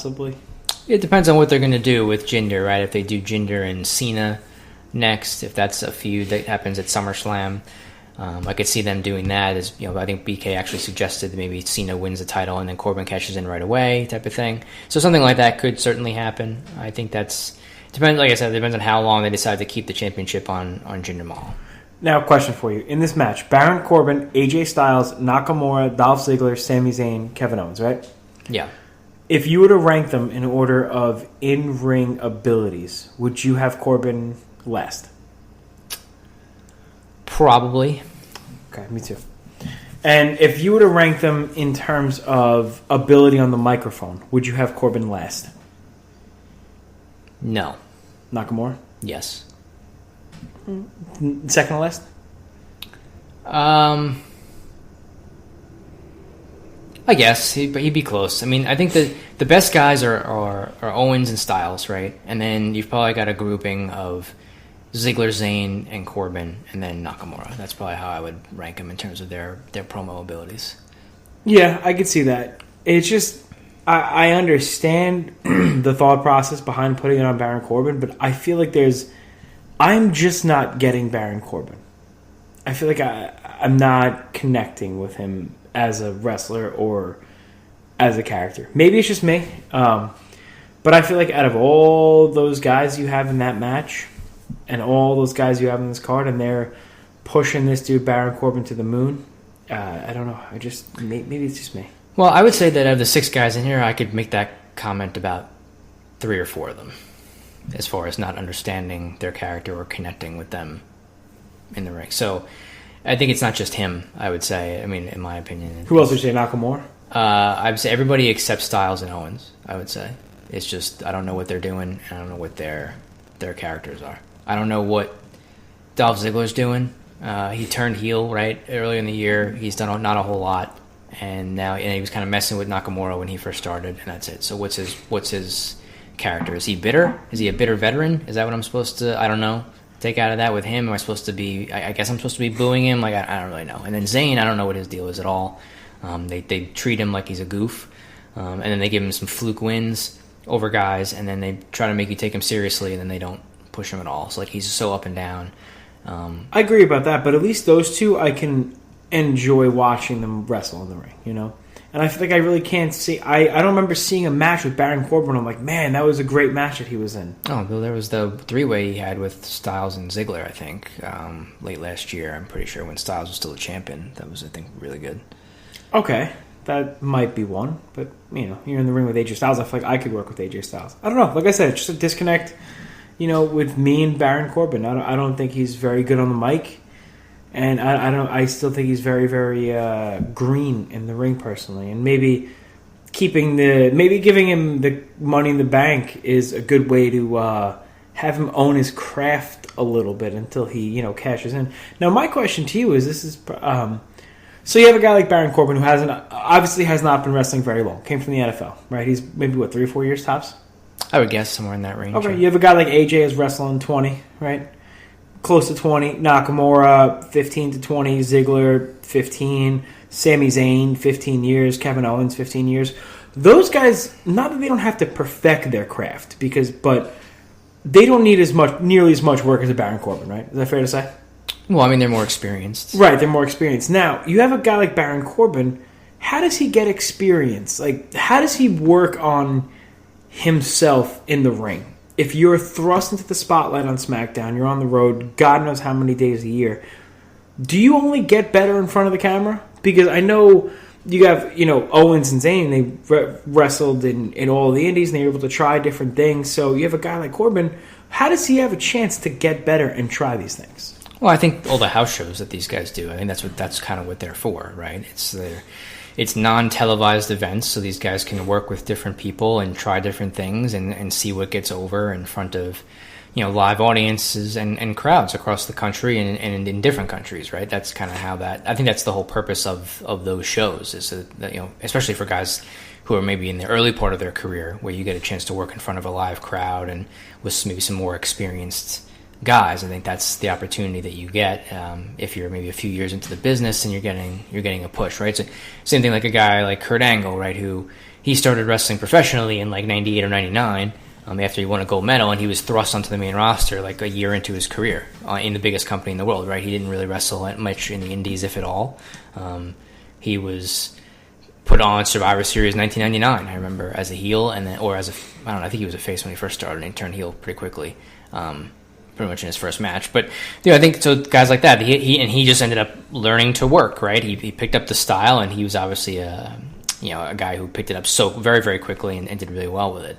possibly. It depends on what they're going to do with Jinder, right? If they do Jinder and Cena next, if that's a feud that happens at SummerSlam, I could see them doing that. As I think BK actually suggested that maybe Cena wins the title and then Corbin cashes in right away, type of thing. So something like that could certainly happen. I think that's depends. Like I said, it depends on how long they decide to keep the championship on Jinder Mahal. Now, question for you: in this match, Baron Corbin, AJ Styles, Nakamura, Dolph Ziggler, Sami Zayn, Kevin Owens, right? Yeah. If you were to rank them in order of in-ring abilities, would you have Corbin last? Probably. Okay, me too. And if you were to rank them in terms of ability on the microphone, would you have Corbin last? No. Nakamura? Yes. Second to last? I guess he'd be close. I mean, I think the best guys are Owens and Styles, right? And then you've probably got a grouping of Ziggler, Zayn, and Corbin, and then Nakamura. That's probably how I would rank them in terms of their promo abilities. Yeah, I could see that. It's just I understand the thought process behind putting it on Baron Corbin, but I feel like I'm just not getting Baron Corbin. I feel like I'm not connecting with him as a wrestler or as a character. Maybe it's just me. But I feel like out of all those guys you have in that match and all those guys you have in this card, and they're pushing this dude Baron Corbin to the moon, I don't know. Maybe it's just me. Well, I would say that of the 6 guys in here, I could make that comment about 3 or 4 of them, as far as not understanding their character or connecting with them in the ring. So I think it's not just him, I would say. I mean, in my opinion. Who else would you say? Nakamura? I would say everybody except Styles and Owens, I would say. It's just, I don't know what they're doing, and I don't know what their characters are. I don't know what Dolph Ziggler's doing. He turned heel, right, earlier in the year. He's done not a whole lot. And now he was kind of messing with Nakamura when he first started, and that's it. So what's his character? Is he bitter? Is he a bitter veteran? Is that what I'm supposed to, I don't know, take out of that with him? Am I supposed to be, I guess I'm supposed to be booing him? Like, I don't really know. And then Zayn, I don't know what his deal is at all. They treat him like he's a goof, and then they give him some fluke wins over guys, and then they try to make you take him seriously, and then they don't push him at all. So, like, he's so up and down. I agree about that, but at least those two I can enjoy watching them wrestle in the ring, you know? And I feel like I really can't see... I don't remember seeing a match with Baron Corbin. I'm like, man, that was a great match that he was in. Oh, well, there was the 3-way he had with Styles and Ziggler, I think, late last year. I'm pretty sure when Styles was still a champion. That was, I think, really good. Okay, that might be one. But, you know, you're in the ring with AJ Styles. I feel like I could work with AJ Styles. I don't know. Like I said, it's just a disconnect, you know, with me and Baron Corbin. I don't think he's very good on the mic. And I still think he's very, very green in the ring personally. And maybe giving him the Money in the Bank is a good way to have him own his craft a little bit until he, you know, cashes in. Now, my question to you is: so you have a guy like Baron Corbin who obviously has not been wrestling very long. Came from the NFL, right? He's maybe 3 or 4 years tops. I would guess somewhere in that range. Okay, you have a guy like AJ is wrestling 20, right? Close to 20. Nakamura, 15 to 20. Ziggler, 15. Sami Zayn, 15 years. Kevin Owens, 15 years. Those guys, not that they don't have to perfect their craft, but they don't need nearly as much work as a Baron Corbin, right? Is that fair to say? Well, I mean, they're more experienced. Right, they're more experienced. Now, you have a guy like Baron Corbin. How does he get experience? Like, how does he work on himself in the ring? If you're thrust into the spotlight on SmackDown, you're on the road, God knows how many days a year, do you only get better in front of the camera? Because I know you have, you know, Owens and Zayn, they wrestled in all the indies, and they were able to try different things. So you have a guy like Corbin. How does he have a chance to get better and try these things? Well, I think all the house shows that these guys do, I think that's kind of what they're for, right? It's non-televised events, so these guys can work with different people and try different things and see what gets over in front of, you know, live audiences and crowds across the country and in different countries, right? That's kind of how I think that's the whole purpose of those shows, is that, you know, especially for guys who are maybe in the early part of their career, where you get a chance to work in front of a live crowd and with maybe some more experienced guys. I think that's the opportunity that you get if you're maybe a few years into the business and you're getting a push, right? So same thing like a guy like Kurt Angle, right, who he started wrestling professionally in like 98 or 99 after he won a gold medal, and he was thrust onto the main roster like a year into his career in the biggest company in the world, right? He didn't really wrestle much in the indies, if at all. He was put on Survivor Series 1999, I remember, as a heel, and then, or as a, I don't know, I think he was a face when he first started, and he turned heel pretty quickly, pretty much in his first match. But I think so. Guys like that, he just ended up learning to work, right? He picked up the style, and he was obviously a guy who picked it up so very, very quickly and did really well with it.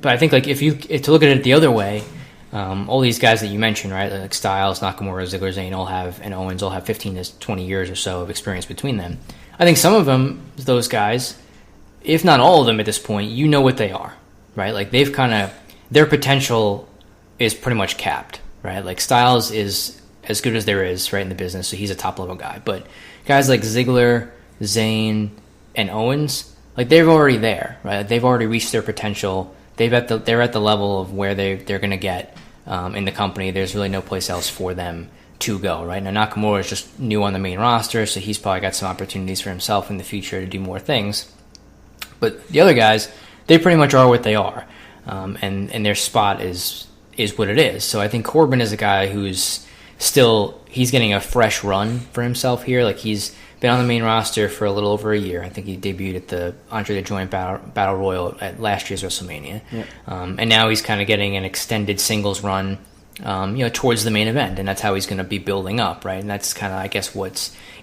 But I think like if to look at it the other way, all these guys that you mentioned, right, like Styles, Nakamura, Ziggler, Zayn, and Owens all have 15 to 20 years or so of experience between them. I think some of them, those guys, if not all of them at this point, you know what they are, right? Like they've their potential is pretty much capped, right? Like Styles is as good as there is, right, in the business, so he's a top level guy. But guys like Ziggler, Zayn, and Owens, like they're already there, right? They've already reached their potential. They're at the level of where they're going to get in the company. There's really no place else for them to go, right? Now Nakamura is just new on the main roster, so he's probably got some opportunities for himself in the future to do more things. But the other guys, they pretty much are what they are, and their spot is what it is. So I think Corbin is a guy who's he's getting a fresh run for himself here. Like he's been on the main roster for a little over a year. I think he debuted at the Andre the Giant Battle Royal at last year's WrestleMania, and now he's kind of getting an extended singles run. Towards the main event, and that's how he's going to be building up, right? And that's kind of, I guess,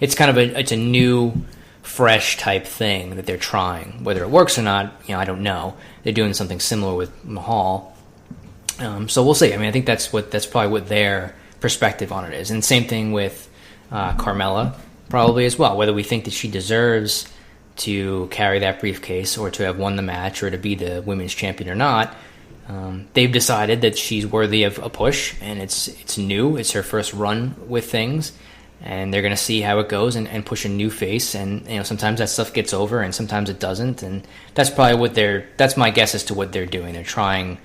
it's a new, fresh type thing that they're trying. Whether it works or not, I don't know. They're doing something similar with Mahal, so we'll see. I mean, I think that's probably what their perspective on it is, and same thing with Carmella, probably as well. Whether we think that she deserves to carry that briefcase or to have won the match or to be the women's champion or not. They've decided that she's worthy of a push, and it's new. It's her first run with things, and they're going to see how it goes and push a new face. And sometimes that stuff gets over, and sometimes it doesn't. And that's probably that's my guess as to what they're doing. They're trying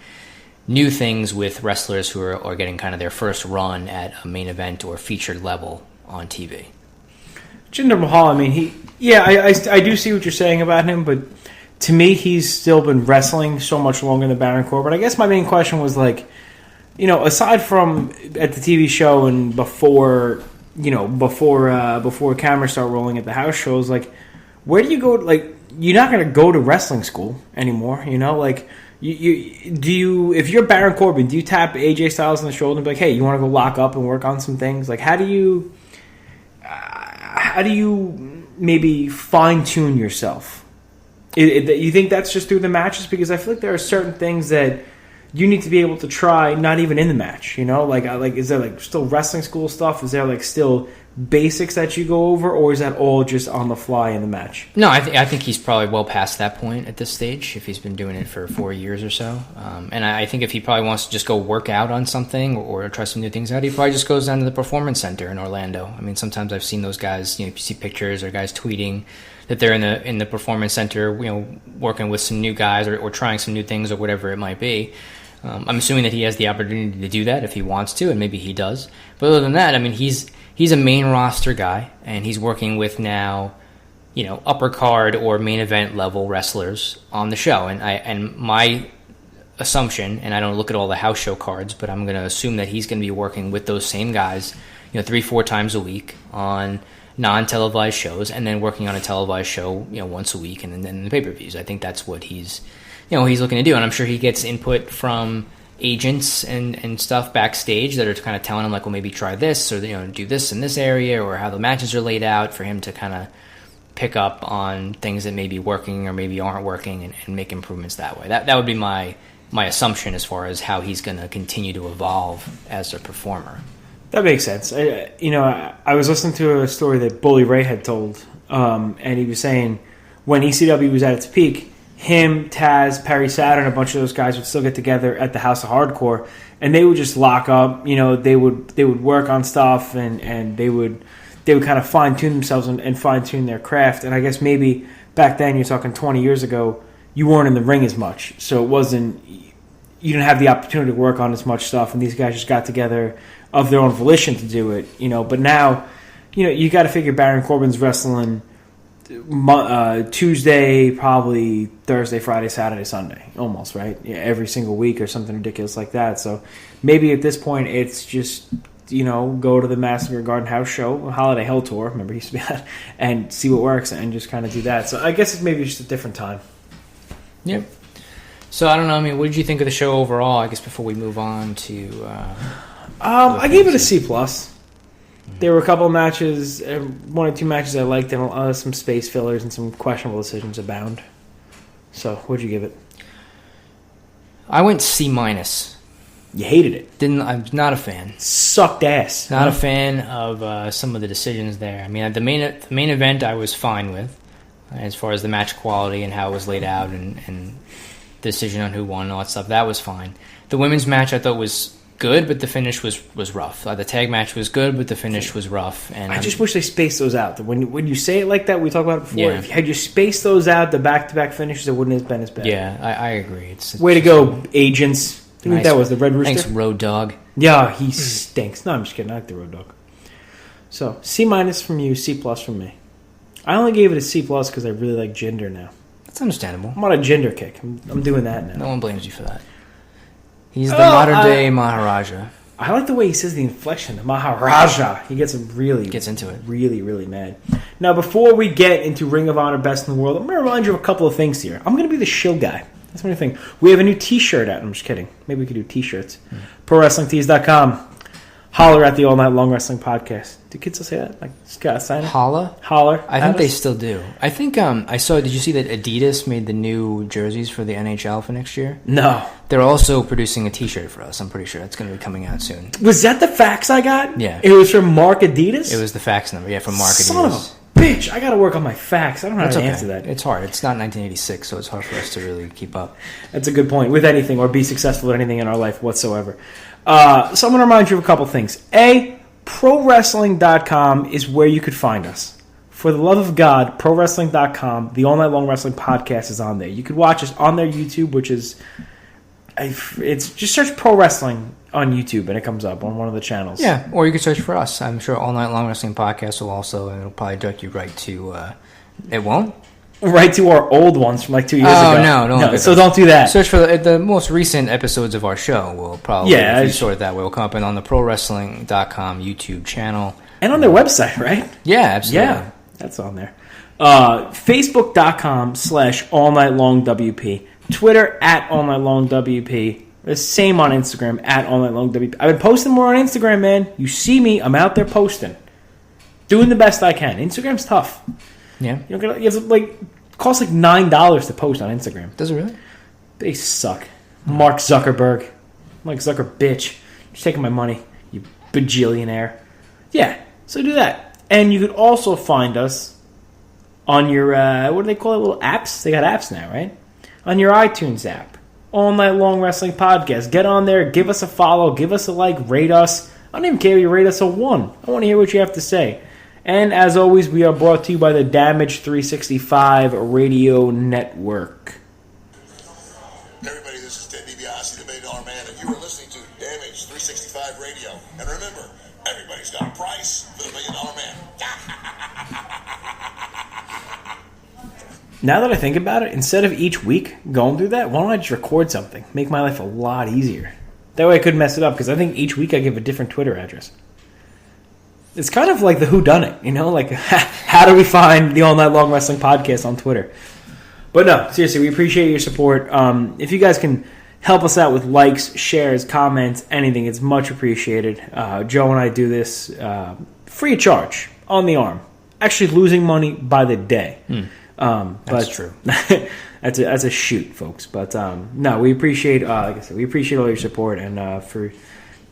new things with wrestlers who are getting kind of their first run at a main event or featured level on TV. Jinder Mahal, I mean, I do see what you're saying about him, but to me, he's still been wrestling so much longer than Baron Corbin. I guess my main question was like, aside from at the TV show and before cameras start rolling at the house shows, like, where do you go? Like, you're not going to go to wrestling school anymore. Like, if you're Baron Corbin, do you tap AJ Styles on the shoulder and be like, hey, you want to go lock up and work on some things? Like, how do you maybe fine tune yourself? You think that's just through the matches? Because I feel like there are certain things that you need to be able to try, not even in the match. Like is there like still wrestling school stuff? Is there like still basics that you go over, or is that all just on the fly in the match? No, I think he's probably well past that point at this stage. If he's been doing it for 4 years or so, and I think if he probably wants to just go work out on something or try some new things out, he probably just goes down to the Performance Center in Orlando. I mean, sometimes I've seen those guys. You see pictures or guys tweeting that they're in the Performance Center, working with some new guys or trying some new things or whatever it might be. I'm assuming that he has the opportunity to do that if he wants to, and maybe he does. But other than that, I mean, he's a main roster guy, and he's working with now, upper card or main event level wrestlers on the show. And my assumption, and I don't look at all the house show cards, but I'm going to assume that he's going to be working with those same guys, 3-4 times a week on non-televised shows, and then working on a televised show, once a week, and then the pay-per-views. I think that's what he's looking to do, and I'm sure he gets input from agents and stuff backstage that are kind of telling him like, well, maybe try this or do this in this area, or how the matches are laid out for him to kind of pick up on things that may be working or maybe aren't working and make improvements that way. That would be my assumption as far as how he's going to continue to evolve as a performer. That makes sense. I was listening to a story that Bully Ray had told, and he was saying when ECW was at its peak, him, Taz, Perry Saturn, a bunch of those guys would still get together at the House of Hardcore, and they would just lock up. They would work on stuff, and they would kind of fine tune themselves and fine tune their craft. And I guess maybe back then, you're talking 20 years ago, you weren't in the ring as much, so you didn't have the opportunity to work on as much stuff, and these guys just got together of their own volition to do it. But now, you got to figure Baron Corbin's wrestling Tuesday, probably Thursday, Friday, Saturday, Sunday, almost, right? Yeah, every single week or something ridiculous like that. So maybe at this point, it's just, go to the Madison Square Garden house show, Holiday Hell Tour, remember, he used to be that, and see what works and just kind of do that. So I guess it's maybe just a different time. Yeah. So I don't know. I mean, what did you think of the show overall? I guess before we move on to, I gave it a C+. There were a couple of matches, 1 or 2 matches I liked, and some space fillers and some questionable decisions abound. So, what'd you give it? I went C-. You hated it. I'm not a fan. Sucked ass. Not a fan of some of the decisions there. I mean, the main event I was fine with, as far as the match quality and how it was laid out and decision on who won and all that stuff. That was fine. The women's match I thought was good, but the finish was rough. The tag match was good, but the finish was rough. And I just wish they spaced those out. When you say it like that, we talked about it before. Yeah. Had you spaced those out, the back-to-back finishes, it wouldn't have been as bad. Yeah, I agree. It's way to go, agents. I think that was the Red Rooster. Thanks, Road Dogg. Yeah, he stinks. No, I'm just kidding. I like the Road Dogg. So, C- from you, C+ from me. I only gave it a C+ because I really like Jinder now. That's understandable. I'm on a Jinder kick. I'm doing that now. No one blames you for that. He's the modern-day Maharaja. I like the way he says the inflection, the Maharaja. He gets into it. Really, really mad. Now, before we get into Ring of Honor Best in the World, I'm going to remind you of a couple of things here. I'm going to be the shill guy. That's one thing. We have a new T-shirt out. I'm just kidding. Maybe we could do T-shirts. ProWrestlingTees.com. Holler at the All Night Long Wrestling Podcast. Do kids still say that? Like, Scott sign it? Holler. I think they still do. I think I saw. Did you see that Adidas made the new jerseys for the NHL for next year? No. They're also producing a T-shirt for us. I'm pretty sure that's going to be coming out soon. Was that the fax I got? Yeah. It was from Mark Adidas? It was the fax number. Yeah, from Mark Adidas. Son of a bitch! I got to work on my fax. I don't know how to answer that. It's hard. It's not 1986, so it's hard for us to really keep up. That's a good point. With anything or be successful at anything in our life whatsoever. So I'm going to remind you of a couple things. ProWrestling.com is where you could find us. For the love of God, ProWrestling.com, the All Night Long Wrestling Podcast is on there. You could watch us on their YouTube, which is... It's just search Pro Wrestling on YouTube and it comes up on one of the channels. Yeah, or you could search for us. I'm sure All Night Long Wrestling Podcast will also, and it'll probably direct you right to... it won't? Right to our old ones from like 2 years ago. Oh, no. So don't do that. Search for the most recent episodes of our show. Will probably, if you sort it that way, will come up on the ProWrestling.com YouTube channel. And on their website, right? Yeah, absolutely. Yeah, that's on there. Facebook.com/AllNightLongWP. Twitter @AllNightLongWP. The same on Instagram @AllNightLongWP. I've been posting more on Instagram, man. You see me, I'm out there posting. Doing the best I can. Instagram's tough. Yeah. You have to, it costs like $9 to post on Instagram. Does it really? They suck. Mark Zuckerberg. Mark Zucker bitch. You're taking my money, you bajillionaire. Yeah, so do that. And you could also find us on your, what do they call it, little apps? They got apps now, right? On your iTunes app. All Night Long Wrestling Podcast. Get on there, give us a follow, give us a like, rate us. I don't even care if you rate us a 1. I want to hear what you have to say. And as always, we are brought to you by the Damage 365 Radio Network. Everybody, this is Ted DiBiase, the Million Dollar Man, and you are listening to Damage 365 Radio. And remember, everybody's got a price for the $1 Million Man. Now that I think about it, instead of each week going through that, why don't I just record something? Make my life a lot easier. That way I could mess it up, because I think each week I give a different Twitter address. It's kind of like the whodunit, like how do we find the All Night Long Wrestling Podcast on Twitter? But no, seriously, we appreciate your support. If you guys can help us out with likes, shares, comments, anything, it's much appreciated. Joe and I do this free of charge, on the arm. Actually losing money by the day. That's true. That's a shoot, folks. But no, we appreciate, like I said, we appreciate all your support, and for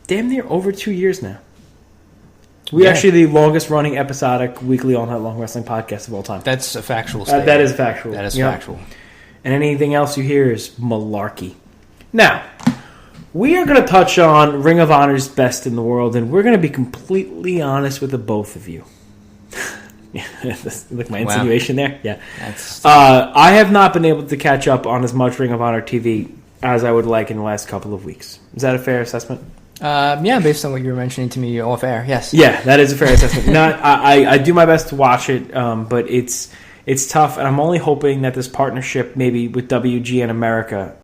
damn near over 2 years now. We're actually the longest running episodic weekly All Night Long Wrestling Podcast of all time. That's a factual statement. That is factual. That is factual. And anything else you hear is malarkey. Now, we are going to touch on Ring of Honor's Best in the World, and we're going to be completely honest with the both of you. Like my insinuation there? Yeah. I have not been able to catch up on as much Ring of Honor TV as I would like in the last couple of weeks. Is that a fair assessment? Based on what you were mentioning to me off air, yes. Yeah, that is a fair assessment. I do my best to watch it, but it's it's tough, and I'm only hoping that this partnership maybe with WG and America